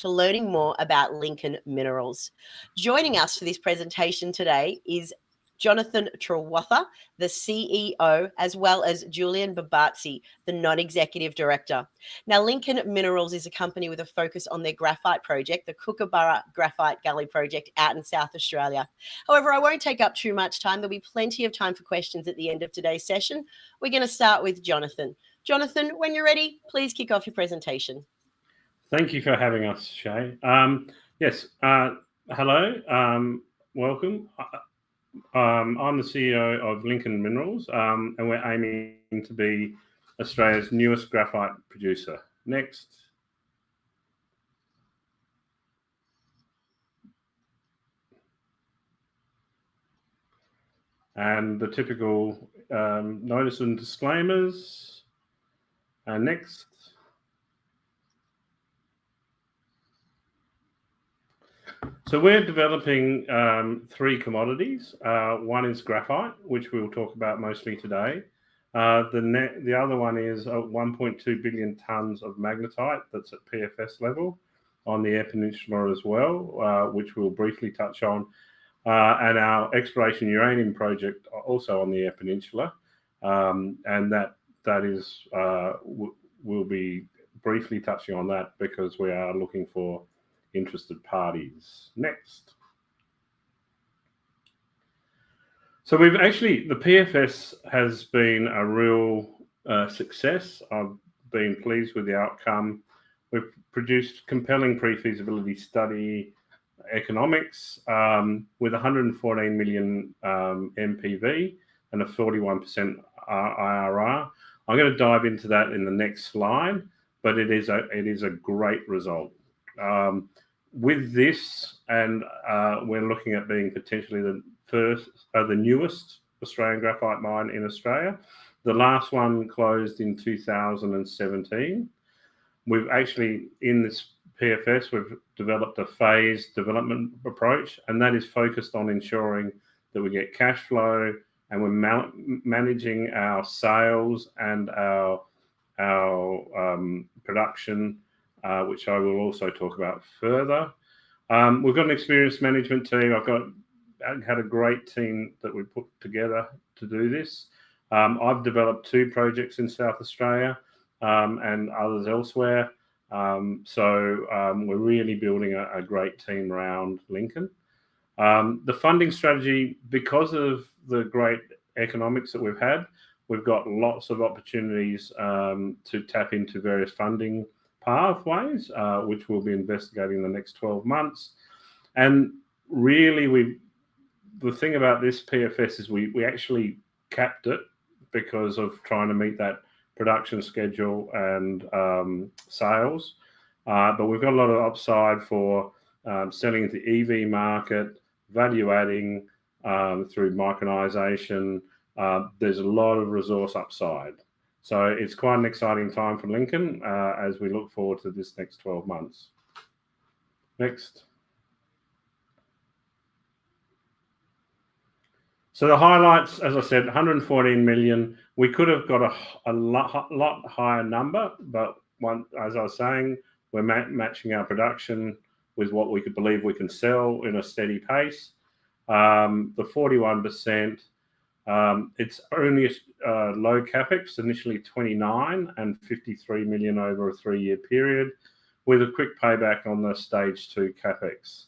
to learning more about Lincoln Minerals. Joining us for this presentation today is Jonathan Trewatha, the CEO, as well as Julian Babatzi, the non-executive director. Now, Lincoln Minerals is a company with a focus on their graphite project, the Kookaburra Graphite Gully Project out in South Australia. However, I won't take up too much time. There'll be plenty of time for questions at the end of today's session. We're going to start with Jonathan. Jonathan, when you're ready, please kick off your presentation. Thank you for having us, Shay. Yes, hello, welcome. I'm the CEO of Lincoln Minerals, and we're aiming to be Australia's newest graphite producer. Next. And the typical notice and disclaimers. And next. So we're developing three commodities. One is graphite, which we'll talk about mostly today. The other one is 1.2 billion tonnes of magnetite that's at PFS level on the Eyre Peninsula as well, which we'll briefly touch on. And our exploration uranium project also on the Eyre Peninsula. And that is, we'll be briefly touching on that because we are looking for interested parties. Next. So we've actually, the PFS has been a real success. I've been pleased with the outcome. We've produced compelling pre-feasibility study economics with 114 million MPV and a 41% IRR. I'm going to dive into that in the next slide, but it is a great result. With this, and we're looking at being potentially the newest Australian graphite mine in Australia. The last one closed in 2017. We've actually, in this PFS, we've developed a phased development approach, and that is focused on ensuring that we get cash flow and we're managing our sales and our production, which I will also talk about further. We've got an experienced management team. I've had a great team that we put together to do this. I've developed 2 projects in South Australia and others elsewhere. So we're really building a great team around Lincoln. The funding strategy, because of the great economics that we've had, we've got lots of opportunities to tap into various funding pathways, which we'll be investigating in the next 12 months. And really, the thing about this PFS is we actually capped it because of trying to meet that production schedule and sales. But we've got a lot of upside for selling into the EV market, value adding through micronization. There's a lot of resource upside. So it's quite an exciting time for Lincoln as we look forward to this next 12 months. Next. So the highlights, as I said, 114 million. We could have got a lot higher number, but as I was saying, we're matching our production with what we could believe we can sell in a steady pace. The 41%, it's only low capex, initially 29 and 53 million over a 3-year period, with a quick payback on the stage 2 capex.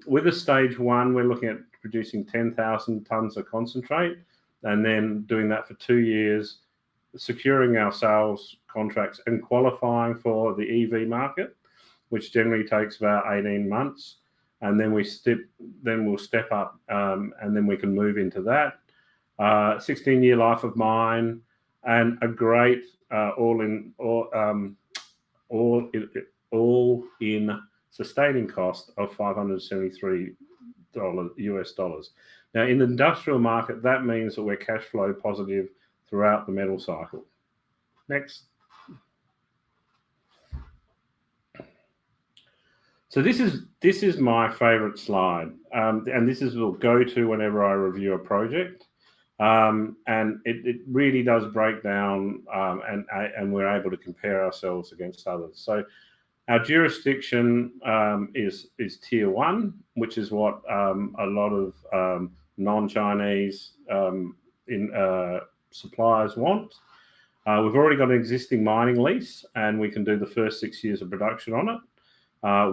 With the stage 1, we're looking at producing 10,000 tonnes of concentrate, and then doing that for 2 years, securing our sales contracts and qualifying for the EV market, which generally takes about 18 months. And then we'll step up, and then we can move into that. 16-year life of mine, and a great all-in sustaining cost of $573 US dollars. Now, in the industrial market, that means that we're cash flow positive throughout the metal cycle. Next. So this is my favorite slide, and this is will go to whenever I review a project, and it really does break down, and we're able to compare ourselves against others. So Our jurisdiction is tier 1, which is what a lot of non-Chinese suppliers want. We've already got an existing mining lease, and we can do the first 6 years of production on it.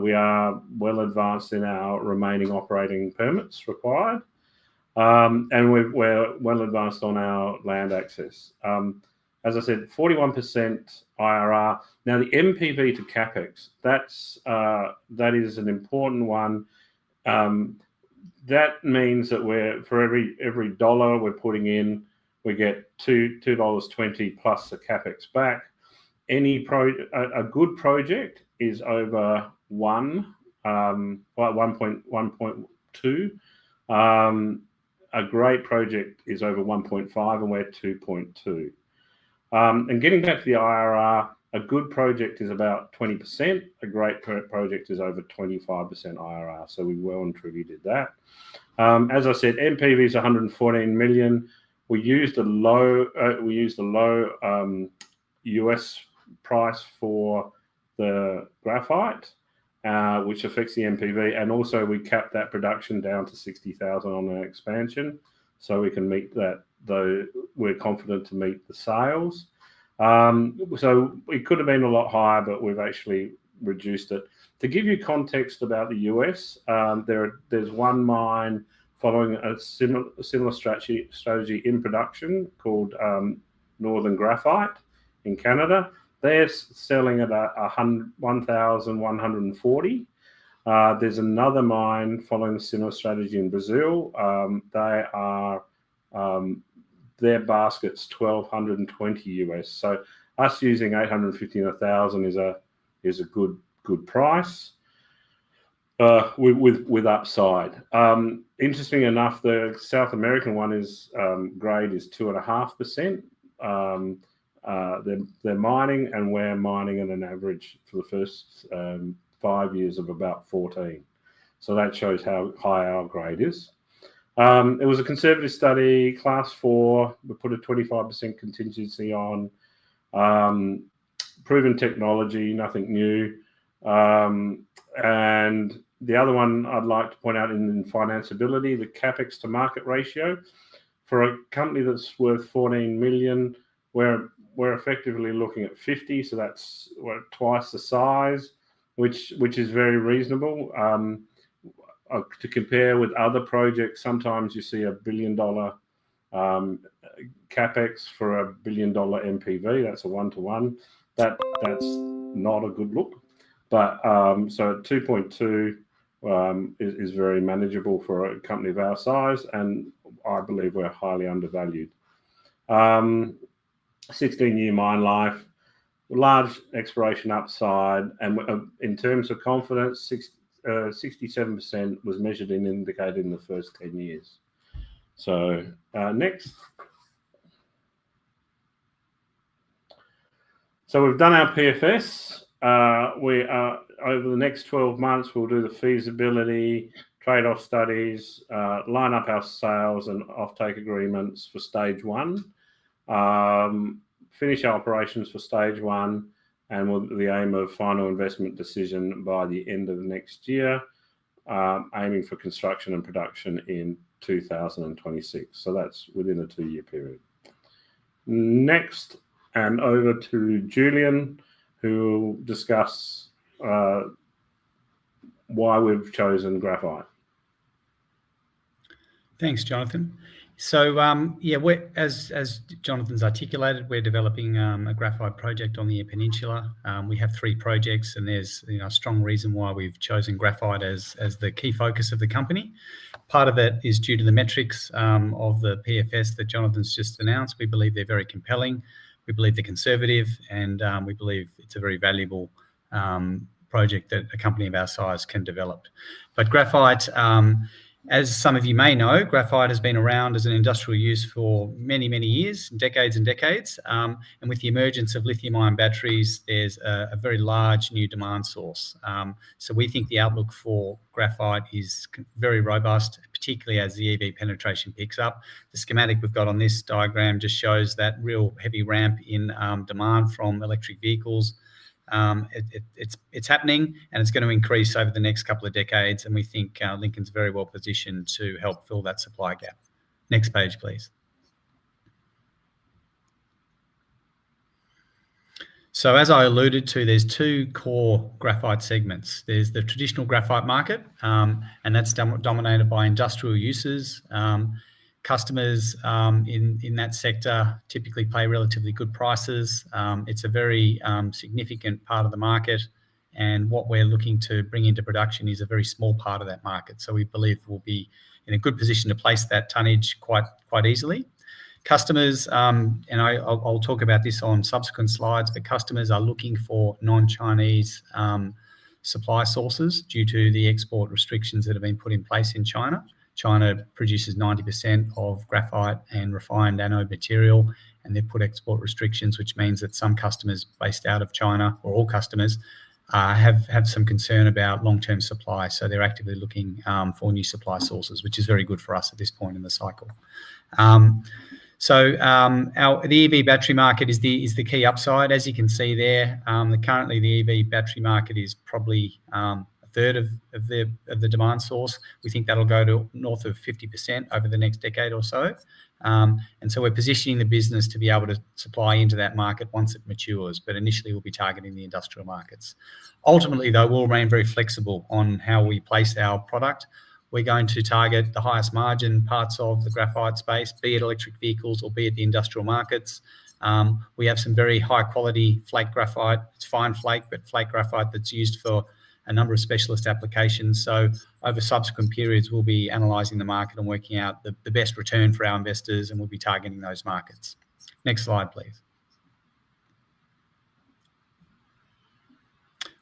We are well advanced in our remaining operating permits required, and we're well advanced on our land access. As I said, 41% IRR. Now, the MPV to CapEx, that is an important one. That means that for every dollar we're putting in, we get $2.20 plus the CapEx back. A good project is over 1.2. A great project is over 1.5, and we're 2.2. And getting back to the IRR, a good project is about 20%. A great project is over 25% IRR. So we well and truly did that. As I said, MPV is 114 million. We used a low US price for the graphite, which affects the MPV, and also we capped that production down to 60,000 on an expansion, so we can meet that. Though we're confident to meet the sales. So it could have been a lot higher, but we've actually reduced it. To give you context about the US, there's one mine following a similar strategy in production called Northern Graphite in Canada. They're selling at 1,140. There's another mine following a similar strategy in Brazil. Their basket's 1,220 US. So us using 850 and 1,000 is a good price with upside. Interesting enough, the South American one grade is 2.5%. They're mining, and we're mining at an average for the first 5 years of about 14. So that shows how high our grade is. It was a conservative study, class 4. We put a 25% contingency on. Proven technology, nothing new. And the other one I'd like to point out in financeability, the capex to market ratio. For a company that's worth 14 million, we're effectively looking at 50, so that's twice the size, which is very reasonable. To compare with other projects, sometimes you see $1 billion capex for $1 billion MPV. That's a 1-to-1. That's not a good look. But so 2.2 is very manageable for a company of our size, and I believe we're highly undervalued. 16-year mine life, large exploration upside, and in terms of confidence, 67% was measured and indicated in the first 10 years. So next. So we've done our PFS. We are over the next 12 months, we'll do the feasibility, trade-off studies, line up our sales and offtake agreements for stage 1, finish our operations for stage 1, and with the aim of final investment decision by the end of next year, aiming for construction and production in 2026. So that's within a 2-year period. Next, and over to Julian, who will discuss why we've chosen graphite. Thanks, Jonathan. So, as Jonathan's articulated, we're developing a graphite project on the Eyre Peninsula. We have 3 projects, and there's a strong reason why we've chosen graphite as the key focus of the company. Part of it is due to the metrics of the PFS that Jonathan's just announced. We believe they're very compelling. We believe they're conservative, and we believe it's a very valuable project that a company of our size can develop. But graphite, as some of you may know, graphite has been around as an industrial use for many, many years, decades and decades. And with the emergence of lithium-ion batteries, there's a very large new demand source. So we think the outlook for graphite is very robust, particularly as the EV penetration picks up. The schematic we've got on this diagram just shows that real heavy ramp in demand from electric vehicles. It's happening, and it's going to increase over the next couple of decades. And we think Lincoln's very well positioned to help fill that supply gap. Next page, please. So as I alluded to, there's two core graphite segments. There's the traditional graphite market, and that's dominated by industrial uses. Customers in that sector typically pay relatively good prices. It's a very significant part of the market, and what we're looking to bring into production is a very small part of that market. So we believe we'll be in a good position to place that tonnage quite easily. Customers, and I'll talk about this on subsequent slides, but customers are looking for non-Chinese supply sources due to the export restrictions that have been put in place in China. China produces 90% of graphite and refined anode material, and they've put export restrictions, which means that some customers based out of China, or all customers, have some concern about long-term supply. So they're actively looking for new supply sources, which is very good for us at this point in the cycle. The EV battery market is the key upside. As you can see there, currently the EV battery market is probably a third of the demand source. We think that'll go to north of 50% over the next decade or so. And so we're positioning the business to be able to supply into that market once it matures, but initially we'll be targeting the industrial markets. Ultimately, though, we'll remain very flexible on how we place our product. We're going to target the highest margin parts of the graphite space, be it electric vehicles or be it the industrial markets. We have some very high quality flake graphite. It's fine flake, but flake graphite that's used for a number of specialist applications. So over subsequent periods, we'll be analysing the market and working out the best return for our investors, and we'll be targeting those markets. Next slide, please.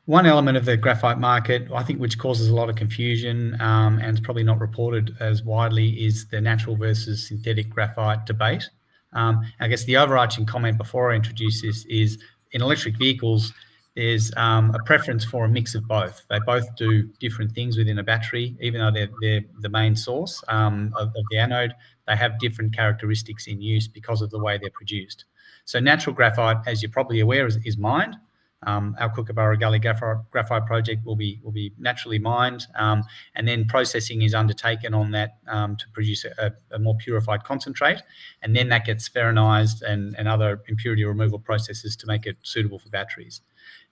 One element of the graphite market, I think, which causes a lot of confusion and is probably not reported as widely, is the natural versus synthetic graphite debate. I guess the overarching comment before I introduce this is, in electric vehicles, there's a preference for a mix of both. They both do different things within a battery, even though they're the main source of the anode. They have different characteristics in use because of the way they're produced. So natural graphite, as you're probably aware, is mined. Our Kookaburra Gully Graphite Project will be naturally mined, and then processing is undertaken on that to produce a more purified concentrate, and then that gets spheronized and other impurity removal processes to make it suitable for batteries.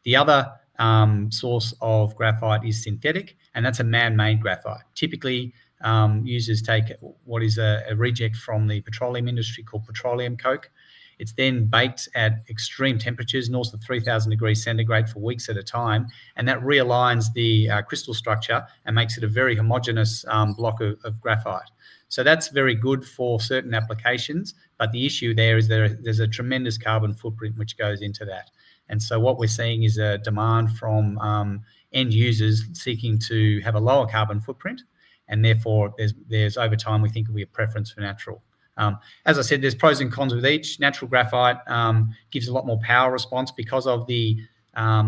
The other source of graphite is synthetic, and that's a man-made graphite. Typically, users take what is a reject from the petroleum industry called petroleum coke. It's then baked at extreme temperatures, north of 3,000 degrees centigrade for weeks at a time, and that realigns the crystal structure and makes it a very homogeneous block of graphite. So that's very good for certain applications, but the issue there is there's a tremendous carbon footprint which goes into that. And so what we're seeing is a demand from end users seeking to have a lower carbon footprint, and therefore there's over time we think will be a preference for natural. As I said, there's pros and cons with each. Natural graphite gives a lot more power response because of the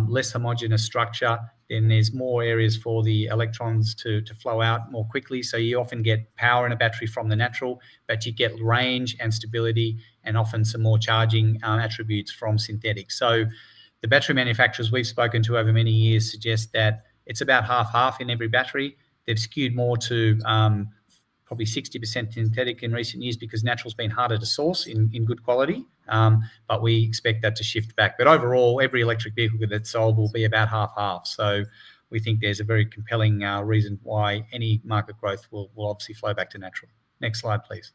less homogeneous structure. Then there's more areas for the electrons to flow out more quickly. So you often get power in a battery from the natural, but you get range and stability and often some more charging attributes from synthetic. So the battery manufacturers we've spoken to over many years suggest that it's about half-half in every battery. They've skewed more to probably 60% synthetic in recent years because natural's been harder to source in good quality, but we expect that to shift back. But overall, every electric vehicle that's sold will be about half-half. So we think there's a very compelling reason why any market growth will obviously flow back to natural. Next slide, please.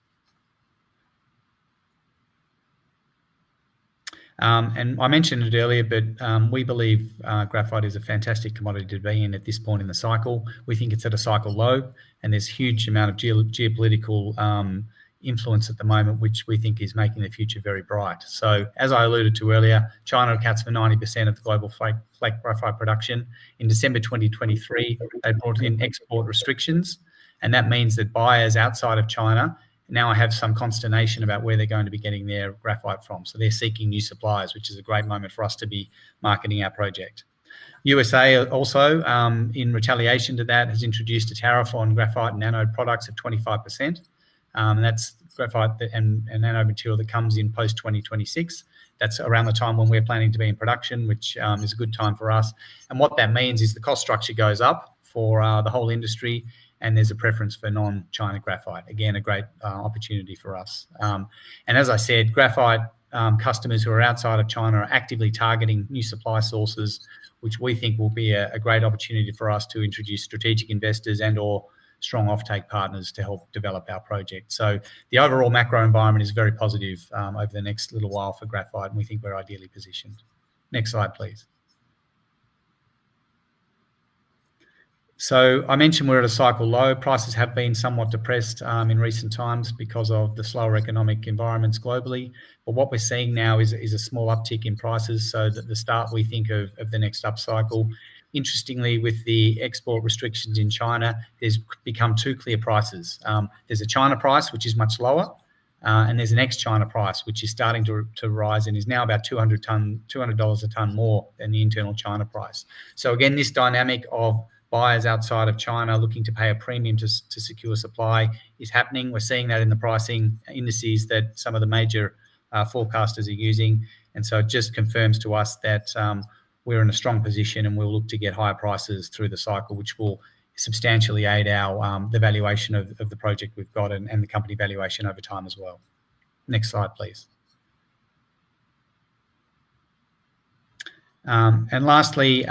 And I mentioned it earlier, but we believe graphite is a fantastic commodity to be in at this point in the cycle. We think it's at a cycle low, and there's a huge amount of geopolitical influence at the moment, which we think is making the future very bright. So as I alluded to earlier, China accounts for 90% of the global flake graphite production. In December 2023, they brought in export restrictions, and that means that buyers outside of China now have some consternation about where they're going to be getting their graphite from. So they're seeking new suppliers, which is a great moment for us to be marketing our project. USA also, in retaliation to that, has introduced a tariff on graphite and anode products of 25%. And that's graphite and anode material that comes in post-2026. That's around the time when we're planning to be in production, which is a good time for us. And what that means is the cost structure goes up for the whole industry, and there's a preference for non-China graphite. Again, a great opportunity for us. And as I said, graphite customers who are outside of China are actively targeting new supply sources, which we think will be a great opportunity for us to introduce strategic investors and or strong offtake partners to help develop our project. So the overall macro environment is very positive over the next little while for graphite, and we think we're ideally positioned. Next slide, please. So I mentioned we're at a cycle low. Prices have been somewhat depressed in recent times because of the slower economic environments globally. But what we're seeing now is a small uptick in prices, so that the start, we think, of the next upcycle. Interestingly, with the export restrictions in China, there's become two clear prices. There's a China price, which is much lower, and there's an ex-China price, which is starting to rise and is now about $200 a tonne more than the internal China price. So again, this dynamic of buyers outside of China looking to pay a premium to secure supply is happening. We're seeing that in the pricing indices that some of the major forecasters are using. And so it just confirms to us that we're in a strong position, and we'll look to get higher prices through the cycle, which will substantially aid our the valuation of the project we've got and the company valuation over time as well. Next slide, please. And lastly,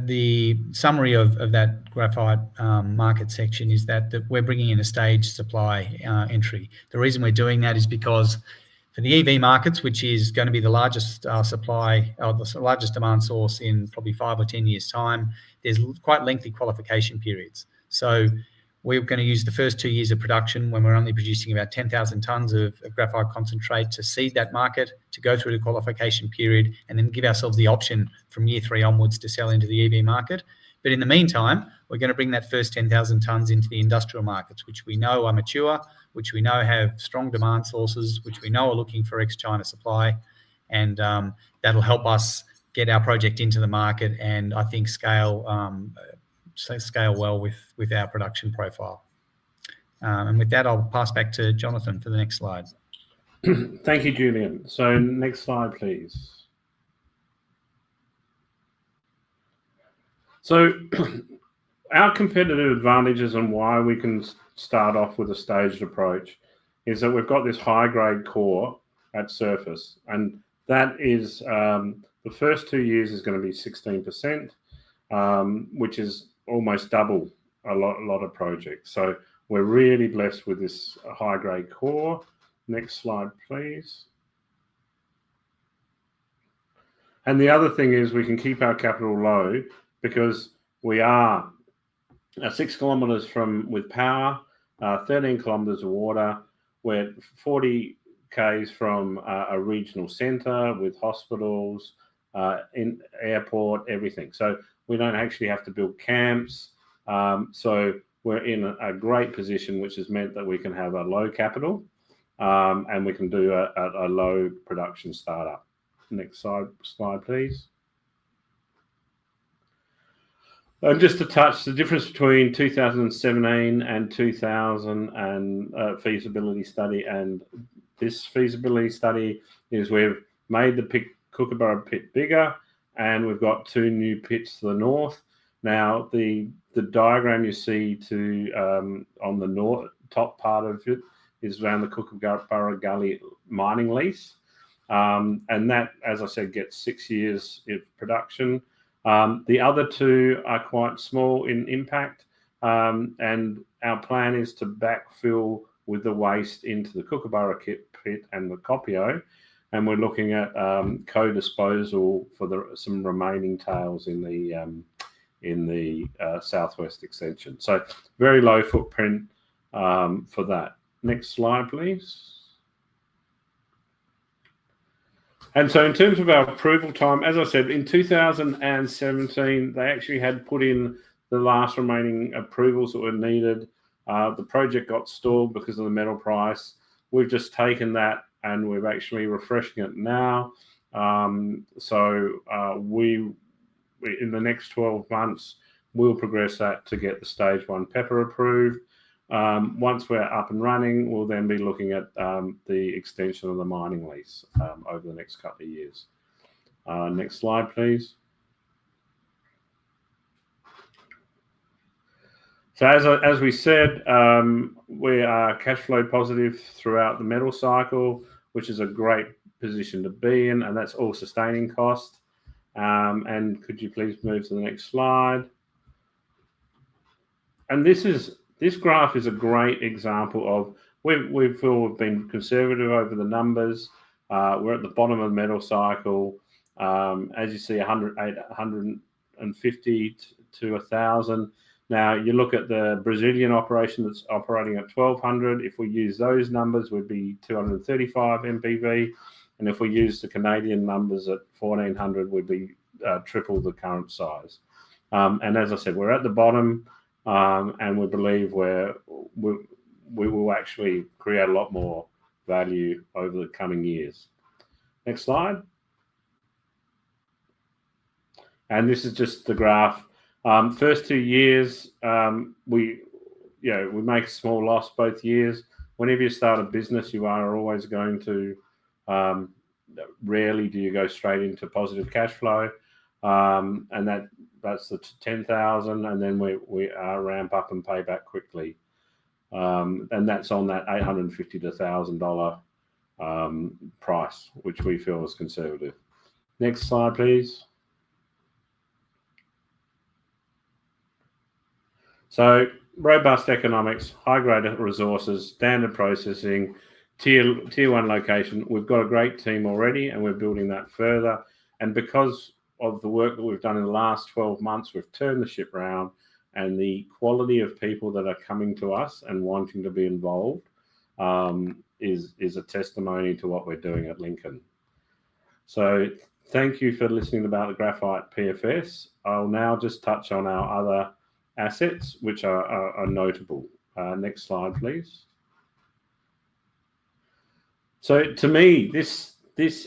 the summary of that graphite market section is that we're bringing in a staged supply entry. The reason we're doing that is because for the EV markets, which is going to be the largest supply, or the largest demand source in probably 5 or 10 years' time, there's quite lengthy qualification periods. So we're going to use the first 2 years of production, when we're only producing about 10,000 tonnes of graphite concentrate, to seed that market, to go through the qualification period, and then give ourselves the option from year 3 onwards to sell into the EV market. But in the meantime, we're going to bring that first 10,000 tonnes into the industrial markets, which we know are mature, which we know have strong demand sources, which we know are looking for ex-China supply, and that'll help us get our project into the market, and I think scale well with our production profile. And with that, I'll pass back to Jonathan for the next slide. Thank you, Julian. So next slide, please. So our competitive advantages and why we can start off with a staged approach is that we've got this high-grade core at surface, and that is the first 2 years is going to be 16%, which is almost double a lot of projects. So we're really blessed with this high-grade core. Next slide, please. And the other thing is we can keep our capital low because we are 6 kilometres with power, 13 kilometres of water. We're 40 k's from a regional centre with hospitals, in airport, everything. So we don't actually have to build camps. So we're in a great position, which has meant that we can have a low capital and we can do a low production startup. Next slide, please. And just to touch the difference between 2017 and 2000 and feasibility study and this feasibility study is we've made the Kookaburra pit bigger, and we've got 2 new pits to the north. Now the diagram you see on the top part of it is around the Kookaburra Gully mining lease, and that, as I said, gets 6 years of production. The other 2 are quite small in impact, and our plan is to backfill with the waste into the Kookaburra pit and the Copio, and we're looking at co-disposal for some remaining tails in the southwest extension. So very low footprint for that. Next slide, please. And so in terms of our approval time, as I said, in 2017, they actually had put in the last remaining approvals that were needed. The project got stalled because of the metal price. We've just taken that and we're actually refreshing it now. We in the next 12 months, we'll progress that to get the stage 1 pepper approved. Once we're up and running, we'll then be looking at the extension of the mining lease over the next couple of years. Next slide, please. So as we said, we are cash flow positive throughout the metal cycle, which is a great position to be in, and that's all sustaining cost. And could you please move to the next slide? And this graph is a great example of we feel we've been conservative over the numbers. We're at the bottom of the metal cycle. As you see, 150 to 1,000. Now you look at the Brazilian operation that's operating at 1,200. If we use those numbers, we'd be 235 MPV, and if we use the Canadian numbers at 1,400, we'd be triple the current size. And as I said, we're at the bottom, and we believe we will actually create a lot more value over the coming years. Next slide. And this is just the graph. First 2 years, we make a small loss both years. Whenever you start a business, you are always going to, rarely do you go straight into positive cash flow. And that's the 10,000, and then we ramp up and pay back quickly. And that's on that $850 to $1,000 price, which we feel is conservative. Next slide, please. So robust economics, high-grade resources, standard processing, tier 1 location. We've got a great team already, and we're building that further. And because of the work that we've done in the last 12 months, we've turned the ship around, and the quality of people that are coming to us and wanting to be involved is a testimony to what we're doing at Lincoln. So thank you for listening about the graphite PFS. I'll now just touch on our other assets, which are notable. Next slide, please. So to me, this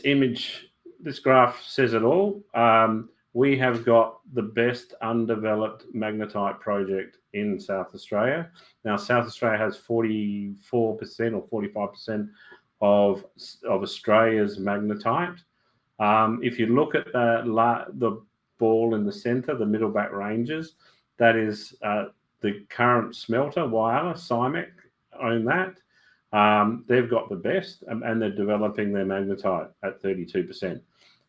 image, this graph says it all. We have got the best undeveloped magnetite project in South Australia. Now, South Australia has 44% or 45% of Australia's magnetite. If you look at the ball in the centre, the Middleback Ranges, that is the current smelter, Whyalla, CIMEC, own that. They've got the best, and they're developing their magnetite at 32%.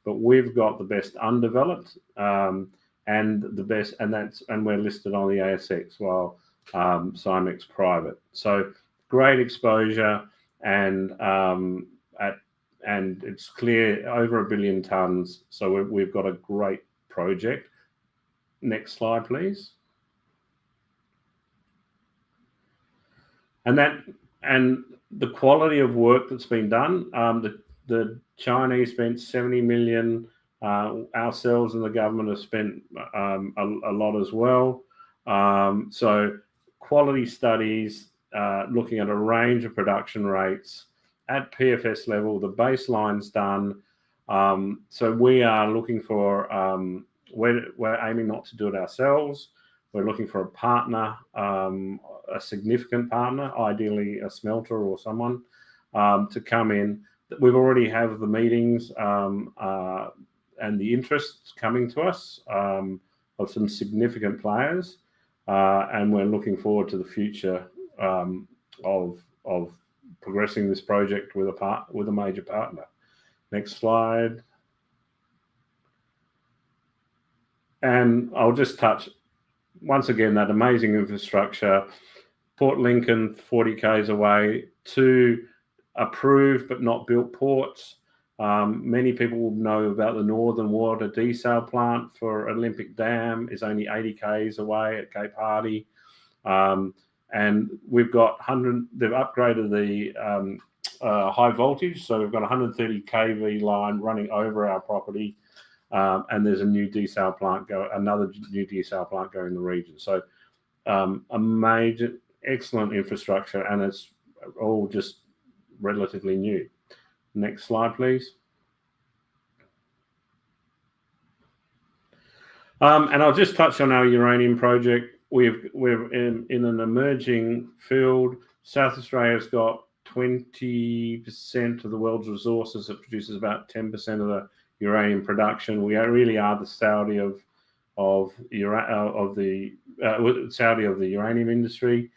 But we've got the best undeveloped, and the best, and we're listed on the ASX while CIMEC's private. So great exposure, and it's clear over 1 billion tonnes. So we've got a great project. Next slide, please. And the quality of work that's been done, the Chinese spent 70 million, ourselves and the government have spent a lot as well. So quality studies, looking at a range of production rates at PFS level, the baseline's done. So we are looking for, we're aiming not to do it ourselves. We're looking for a partner, a significant partner, ideally a smelter or someone, to come in. We've already have the meetings and the interests coming to us of some significant players, and we're looking forward to the future of progressing this project with a major partner. Next slide. And I'll just touch once again that amazing infrastructure. Port Lincoln, 40 k's away, 2 approved but not built ports. Many people will know about the Northern Water desal plant for Olympic Dam, is only 80 k's away at Cape Hardy. And we've got they've upgraded the high voltage, so we've got 130 kV line running over our property. And there's a new desal plant another new desal plant going in the region. So a major, excellent infrastructure, and it's all just relatively new. Next slide, please. And I'll just touch on our uranium project. we're in an emerging field. South Australia's got 20% of the world's resources. It produces about 10% of the uranium production. We really are the Saudi of the uranium industry.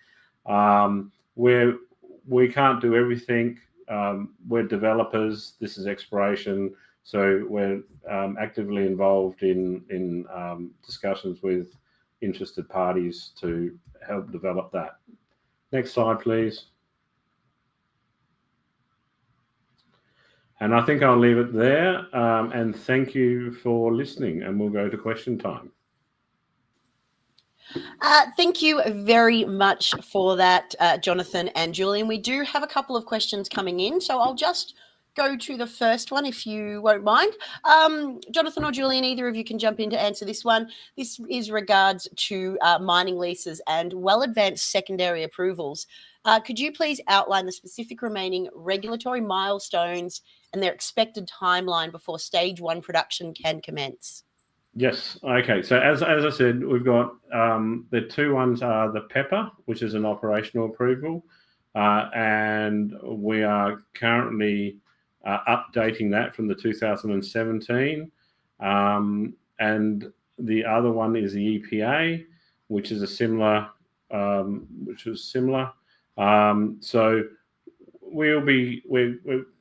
We can't do everything. We're developers. This is exploration, so we're actively involved in discussions with interested parties to help develop that. Next slide, please. And I think I'll leave it there. And thank you for listening. And we'll go to question time. Thank you very much for that, Jonathan and Julian. We do have a couple of questions coming in, so I'll just go to the first one if you won't mind. Jonathan or Julian, either of you can jump in to answer this one. This is regards to mining leases and well-advanced secondary approvals. Could you please outline the specific remaining regulatory milestones and their expected timeline before stage 1 production can commence? Yes. Okay. So as I said, we've got the two ones are the PEPA, which is an operational approval, and we are currently updating that from the 2017, and the other one is the EPA, which is a similar, So we're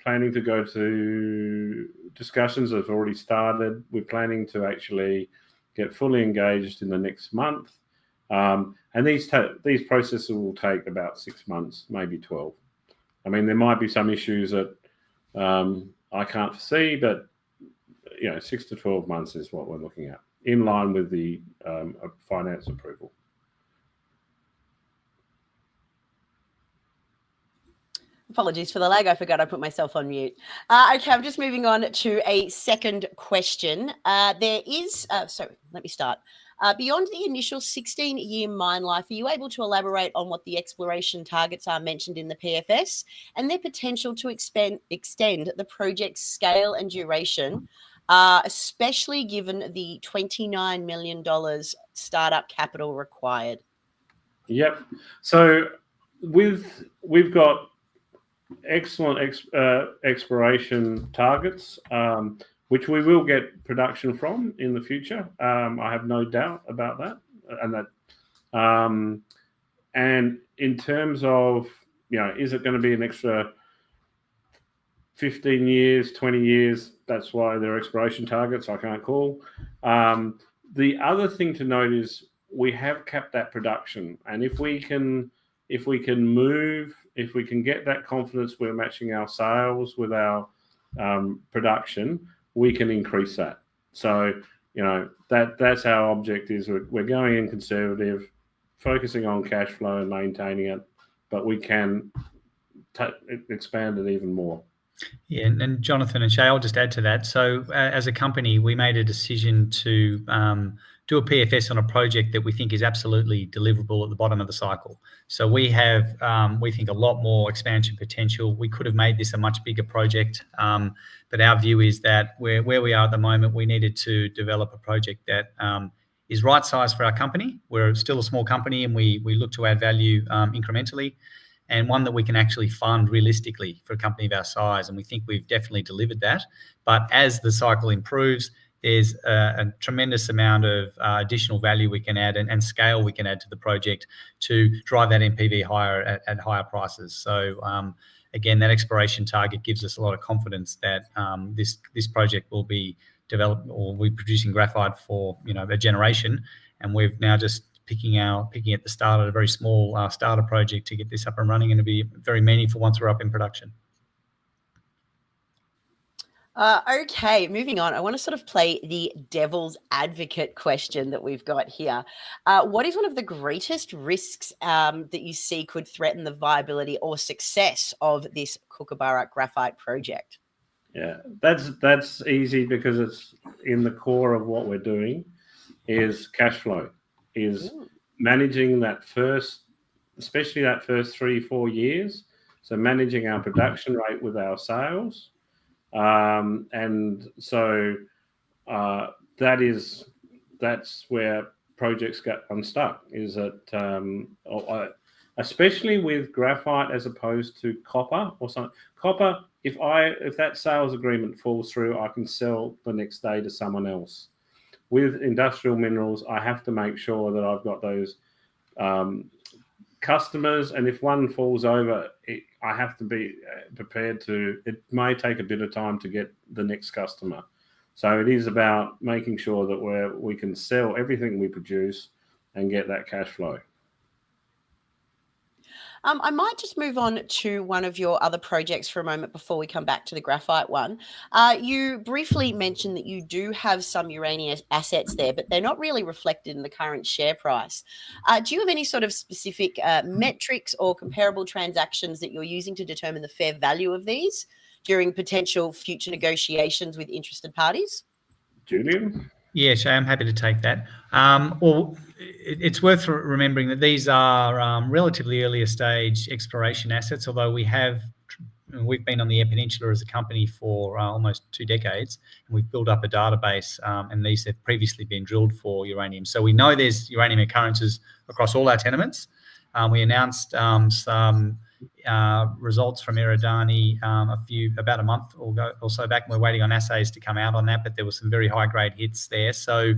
planning to go to discussions have already started. We're planning to actually get fully engaged in the next month, and these processes will take about 6 months, maybe 12. I mean, there might be some issues that I can't foresee, but 6 to 12 months is what we're looking at, in line with the finance approval. Apologies for the lag. I forgot I put myself on mute. Okay, I'm just moving on to a second question. There is, let me start. Beyond the initial 16-year mine life, are you able to elaborate on what the exploration targets are mentioned in the PFS and their potential to extend the project's scale and duration, especially given the $29 million startup capital required? Yep. So we've got excellent exploration targets, which we will get production from in the future. I have no doubt about that. And in terms of, is it going to be an extra 15 years, 20 years? That's why they're exploration targets. I can't call. The other thing to note is we have capped that production, and if we can get that confidence we're matching our sales with our production, we can increase that. So, that's our objective. We're going in conservative, focusing on cash flow and maintaining it, but we can expand it even more. Yeah, and Jonathan and Shay, I'll just add to that. So as a company, we made a decision to do a PFS on a project that we think is absolutely deliverable at the bottom of the cycle. So we have, we think, a lot more expansion potential. We could have made this a much bigger project, but our view is that where we are at the moment, we needed to develop a project that is right size for our company. We're still a small company, and we look to add value incrementally, and one that we can actually fund realistically for a company of our size. And we think we've definitely delivered that. But as the cycle improves, there's a tremendous amount of additional value we can add and scale we can add to the project to drive that NPV higher at higher prices. So again, that exploration target gives us a lot of confidence that this project will be developed or we're producing graphite for a generation, and we've now just picking at the start at a very small starter project to get this up and running, and it'll be very meaningful once we're up in production. Okay, moving on. I want to sort of play the devil's advocate question that we've got here. What is one of the greatest risks that you see could threaten the viability or success of this Kookaburra Graphite Project? Yeah, that's easy because it's in the core of what we're doing is cash flow, is managing that first, especially that first 3-4 years. So managing our production rate with our sales. And so that's where projects get unstuck. Is that especially with graphite as opposed to copper or something. Copper, if that sales agreement falls through, I can sell the next day to someone else. With industrial minerals, I have to make sure that I've got those customers, and if one falls over, I have to be prepared to. It may take a bit of time to get the next customer. So it is about making sure that we can sell everything we produce and get that cash flow. I might just move on to one of your other projects for a moment before we come back to the graphite one. You briefly mentioned that you do have some uranium assets there, but they're not really reflected in the current share price. Do you have any sort of specific metrics or comparable transactions that you're using to determine the fair value of these during potential future negotiations with interested parties? Julian? Yeah, Shay, I'm happy to take that. Well, it's worth remembering that these are relatively earlier stage exploration assets, although we've been on the Eyre Peninsula as a company for almost 2 decades, and we've built up a database, and these have previously been drilled for uranium. So we know there's uranium occurrences across all our tenements. We announced some results from Eridani about a month or so back, and we're waiting on assays to come out on that, but there were some very high grade hits there. So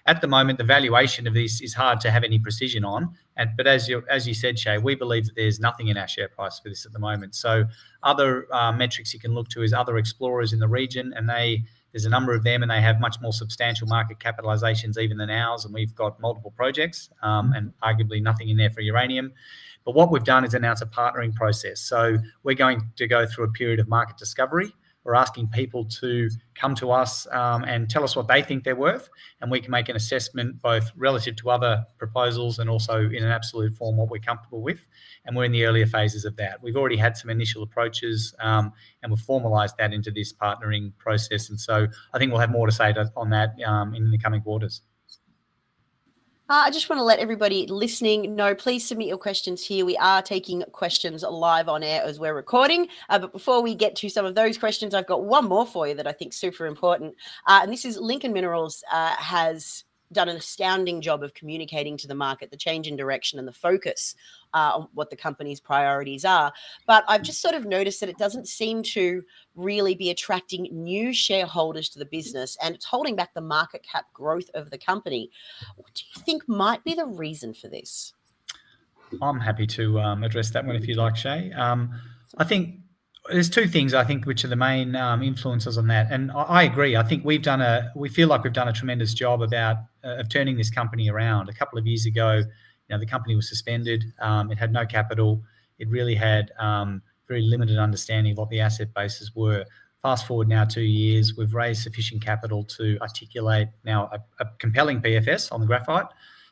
at the moment, the valuation of this is hard to have any precision on. But as you said, Shay, we believe that there's nothing in our share price for this at the moment. So other metrics you can look to is other explorers in the region, and there's a number of them, and they have much more substantial market capitalizations even than ours, and we've got multiple projects and arguably nothing in there for uranium. But what we've done is announce a partnering process. So we're going to go through a period of market discovery. We're asking people to come to us and tell us what they think they're worth, and we can make an assessment both relative to other proposals and also in an absolute form what we're comfortable with. And we're in the earlier phases of that. We've already had some initial approaches and we've formalised that into this partnering process. And so I think we'll have more to say on that in the coming quarters. I just want to let everybody listening know, please submit your questions here. We are taking questions live on air as we're recording. But before we get to some of those questions, I've got one more for you that I think is super important. And this is Lincoln Minerals has done an astounding job of communicating to the market the change in direction and the focus on what the company's priorities are. But I've just sort of noticed that it doesn't seem to really be attracting new shareholders to the business, and it's holding back the market cap growth of the company. What do you think might be the reason for this? I'm happy to address that one if you like, Shay. I think there's 2 things I think which are the main influences on that, and I agree. I think we feel like we've done a tremendous job of turning this company around. A couple of years ago, the company was suspended. It had no capital. It really had very limited understanding of what the asset bases were. Fast forward now 2 years, we've raised sufficient capital to articulate now a compelling PFS on the graphite,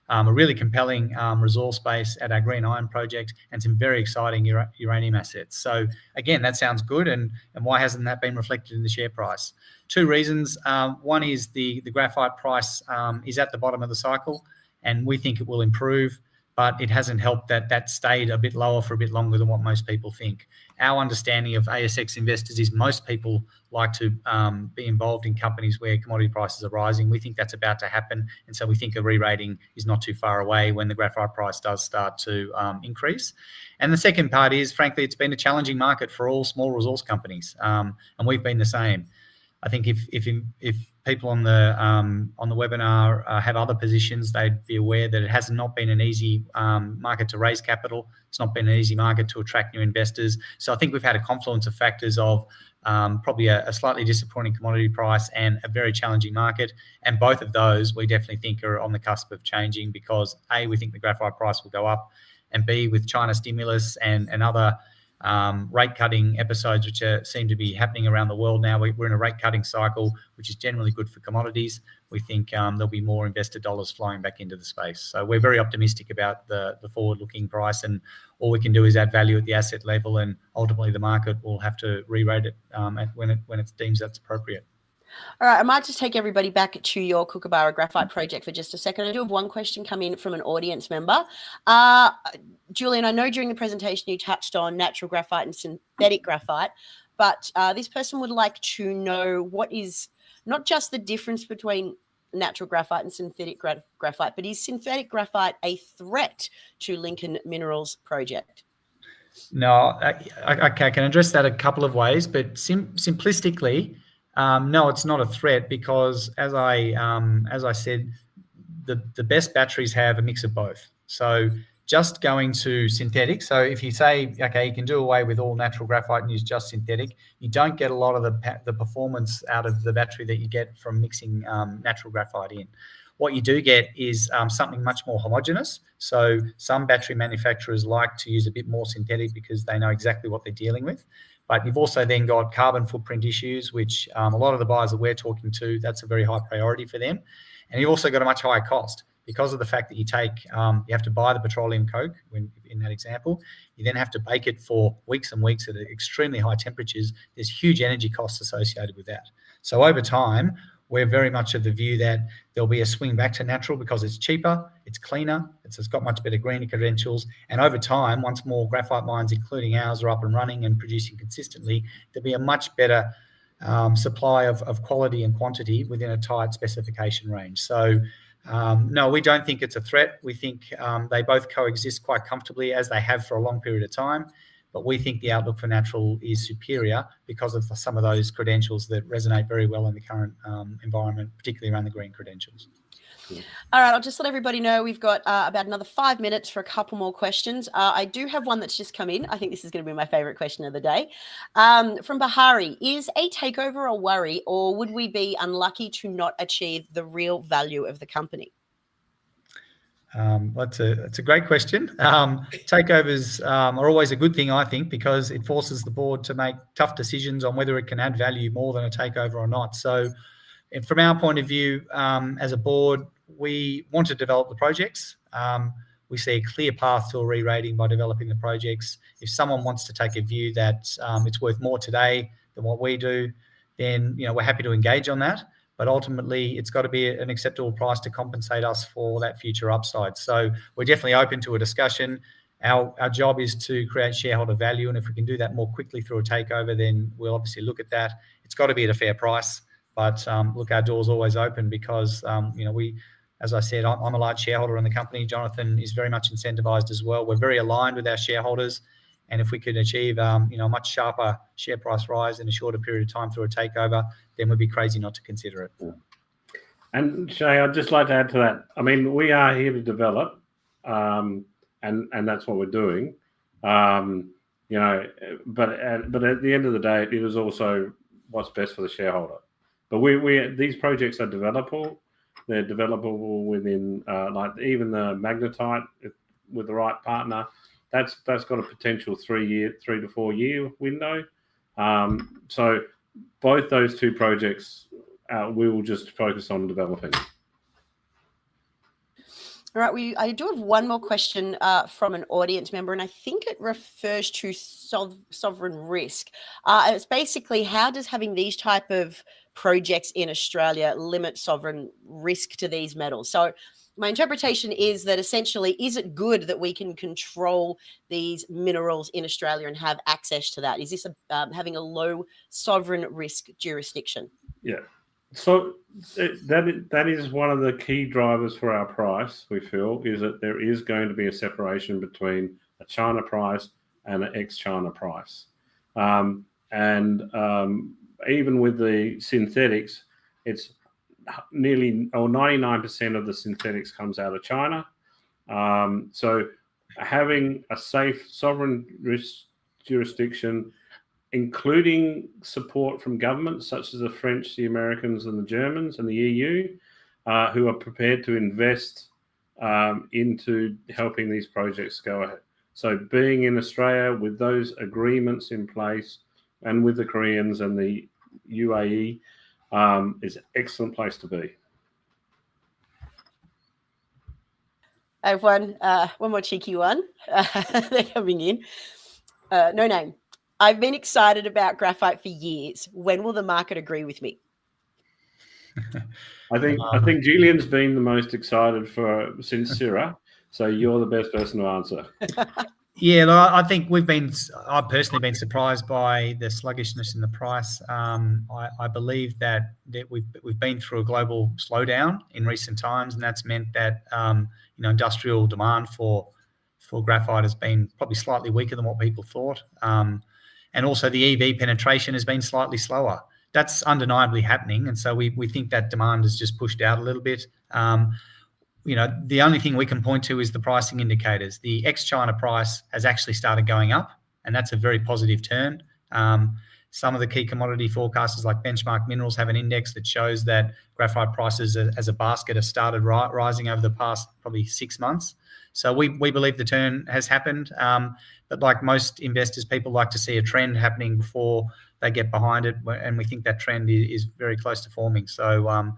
a really compelling resource base at our green iron project, and some very exciting uranium assets. So again, that sounds good, and why hasn't that been reflected in the share price? 2 reasons. One is the graphite price is at the bottom of the cycle, and we think it will improve, but it hasn't helped that stayed a bit lower for a bit longer than what most people think. Our understanding of ASX investors is most people like to be involved in companies where commodity prices are rising. We think that's about to happen, and so we think a re-rating is not too far away when the graphite price does start to increase. And the second part is, frankly, it's been a challenging market for all small resource companies, and we've been the same. I think if people on the webinar have other positions, they'd be aware that it has not been an easy market to raise capital. It's not been an easy market to attract new investors. So I think we've had a confluence of factors of probably a slightly disappointing commodity price and a very challenging market. And both of those we definitely think are on the cusp of changing, because A, we think the graphite price will go up, and B, with China stimulus and other rate cutting episodes which seem to be happening around the world now. We're in a rate cutting cycle, which is generally good for commodities. We think there'll be more investor dollars flowing back into the space. So we're very optimistic about the forward-looking price, and all we can do is add value at the asset level, and ultimately the market will have to re-rate it when it deems that's appropriate. All right, I might just take everybody back to your Kookaburra Graphite Project for just a second. I do have one question come in from an audience member. Julian, I know during the presentation you touched on natural graphite and synthetic graphite, but this person would like to know what is not just the difference between natural graphite and synthetic graphite, but is synthetic graphite a threat to Lincoln Minerals project? No, I can address that a couple of ways, but simplistically, no, it's not a threat because, as I said, the best batteries have a mix of both. So just going to synthetic. So if you say, okay, you can do away with all natural graphite and use just synthetic, you don't get a lot of the performance out of the battery that you get from mixing natural graphite in. What you do get is something much more homogeneous. So some battery manufacturers like to use a bit more synthetic because they know exactly what they're dealing with. But you've also then got carbon footprint issues, which a lot of the buyers that we're talking to, that's a very high priority for them. And you've also got a much higher cost because of the fact that you have to buy the petroleum coke in that example. You then have to bake it for weeks and weeks at extremely high temperatures. There's huge energy costs associated with that. So over time, we're very much of the view that there'll be a swing back to natural because it's cheaper, it's cleaner, it's got much better greener credentials. And over time, once more graphite mines, including ours, are up and running and producing consistently, there'll be a much better supply of quality and quantity within a tight specification range. So no, we don't think it's a threat. We think they both coexist quite comfortably as they have for a long period of time. But we think the outlook for natural is superior because of some of those credentials that resonate very well in the current environment, particularly around the green credentials. All right, I'll just let everybody know we've got about another 5 minutes for a couple more questions. I do have one that's just come in. I think this is going to be my favourite question of the day. From Bahari, is a takeover a worry, or would we be unlucky to not achieve the real value of the company? That's a great question. Takeovers are always a good thing, I think, because it forces the board to make tough decisions on whether it can add value more than a takeover or not. So from our point of view, as a board, we want to develop the projects. We see a clear path to a re-rating by developing the projects. If someone wants to take a view that it's worth more today than what we do, then we're happy to engage on that. But ultimately, it's got to be an acceptable price to compensate us for that future upside. So we're definitely open to a discussion. Our job is to create shareholder value, and if we can do that more quickly through a takeover, then we'll obviously look at that. It's got to be at a fair price, but look, our door's always open because we, as I said, I'm a large shareholder in the company. Jonathan is very much incentivized as well. We're very aligned with our shareholders, and if we could achieve a much sharper share price rise in a shorter period of time through a takeover, then we'd be crazy not to consider it. And Shay, I'd just like to add to that. I mean, we are here to develop, and that's what we're doing. But at the end of the day, it is also what's best for the shareholder. But these projects are developable. They're developable within like even the Magnetite with the right partner. That's got a potential 3 to 4 year window. So both those two projects, we will just focus on developing. All right, I do have one more question from an audience member, and I think it refers to sovereign risk. It's basically, how does having these type of projects in Australia limit sovereign risk to these metals? So my interpretation is that essentially, is it good that we can control these minerals in Australia and have access to that? Is this having a low sovereign risk jurisdiction? Yeah. So that is one of the key drivers for our price, we feel, is that there is going to be a separation between a China price and an ex-China price. Even with the synthetics, it's nearly 99% of the synthetics comes out of China. So having a safe sovereign risk jurisdiction, including support from governments such as the French, the Americans, and the Germans, and the EU, who are prepared to invest into helping these projects go ahead. So being in Australia with those agreements in place, and with the Koreans and the UAE, is an excellent place to be. I have one more cheeky one. They're coming in. No name. I've been excited about graphite for years. When will the market agree with me? I think Julian's been the most excited since Syrah, so you're the best person to answer. Yeah, look, I think I've personally been surprised by the sluggishness in the price. I believe that we've been through a global slowdown in recent times, and that's meant that industrial demand for graphite has been probably slightly weaker than what people thought, and also the EV penetration has been slightly slower. That's undeniably happening, and so we think that demand has just pushed out a little bit. The only thing we can point to is the pricing indicators. The ex-China price has actually started going up, and that's a very positive turn. Some of the key commodity forecasters like Benchmark Minerals have an index that shows that graphite prices as a basket have started rising over the past probably 6 months. So we believe the turn has happened. But like most investors, people like to see a trend happening before they get behind it, and we think that trend is very close to forming. So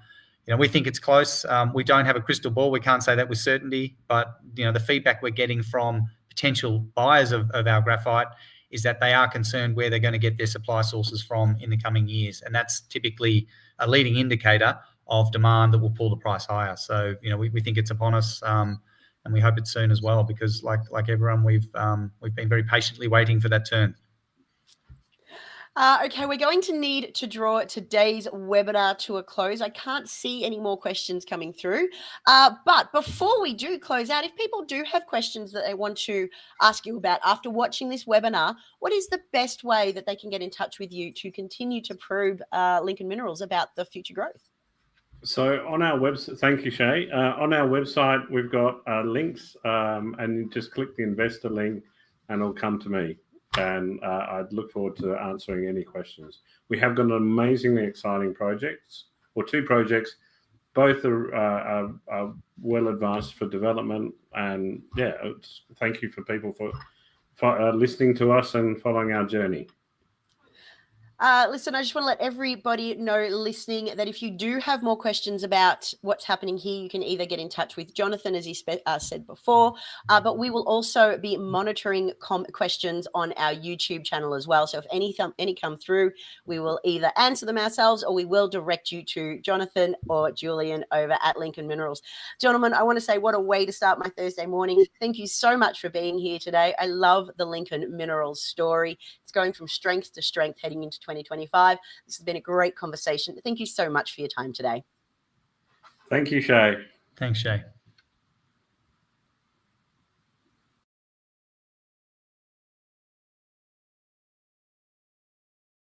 we think it's close. We don't have a crystal ball. We can't say that with certainty, but the feedback we're getting from potential buyers of our graphite is that they are concerned where they're going to get their supply sources from in the coming years, and that's typically a leading indicator of demand that will pull the price higher. So we think it's upon us, and we hope it's soon as well, because like everyone, we've been very patiently waiting for that turn. Okay, we're going to need to draw today's webinar to a close. I can't see any more questions coming through. But before we do close out, if people do have questions that they want to ask you about after watching this webinar, what is the best way that they can get in touch with you to continue to probe Lincoln Minerals about the future growth? So on our website, thank you, Shay. On our website, we've got links, and you just click the investor link and it'll come to me. And I'd look forward to answering any questions. We have got an amazingly exciting projects, or 2 projects. Both are well advanced for development. And yeah, thank you for people for listening to us and following our journey. Listen, I just want to let everybody know listening that if you do have more questions about what's happening here, you can either get in touch with Jonathan, as he said before, but we will also be monitoring questions on our YouTube channel as well. So if any come through, we will either answer them ourselves or we will direct you to Jonathan or Julian over at Lincoln Minerals. Gentlemen, I want to say what a way to start my Thursday morning. Thank you so much for being here today. I love the Lincoln Minerals story. It's going from strength to strength heading into 2025. This has been a great conversation. Thank you so much for your time today. Thank you, Shay. Thanks, Shay.